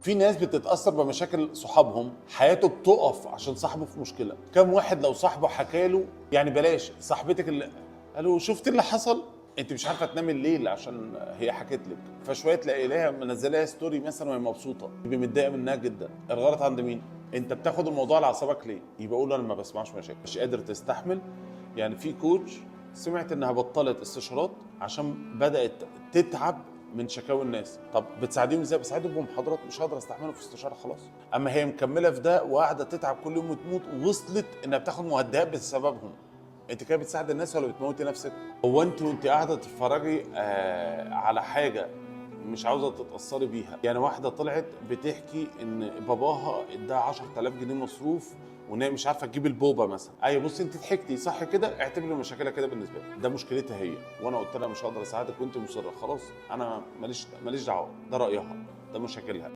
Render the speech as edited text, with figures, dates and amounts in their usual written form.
في ناس بتتاثر بمشاكل صحابهم، حياته بتقف عشان صاحبه في مشكله. كم واحد لو صاحبه حكى له، يعني بلاش صاحبتك اللي قالوا شفت اللي حصل، انت مش عارفه تنامي الليل عشان هي حكت لك، فشويه تلاقي لها منزله ستوري مثلا وهي مبسوطه، تبقى متضايقه منها جدا. الغلط عند مين؟ انت بتاخد الموضوع على اعصابك ليه؟ يبقى قول انا ما بسمعش مشاكل، مش قادر تستحمل. يعني في كوتش سمعت انها بطلت استشارات عشان بدات تتعب من شكاوى الناس. طب بتساعديهم ازاي؟ بساعدهم بمحاضرات، مش هقدر استحمله في استشاره خلاص. اما هي مكمله في ده وقاعده تتعب كل يوم وتموت، ووصلت انها بتاخد مهدئات بسببهم. انت كده بتساعد الناس ولا بتموتي نفسك؟ هو انت وانت قاعده تتفرجي على حاجه مش عاوزه تتاثري بيها؟ يعني واحده طلعت بتحكي ان باباها اداها 10000 جنيه مصروف وان هي مش عارفه تجيب البوبه مثلا. ايوه بصي انت ضحكتي صح كده، اعتبري مشاكلها كده بالنسبه لك، ده مشكلتها هي، وانا قلت لها مش هقدر اساعدك وانت مصره، خلاص انا ماليش دعوه، ده رايها، ده مشاكلها.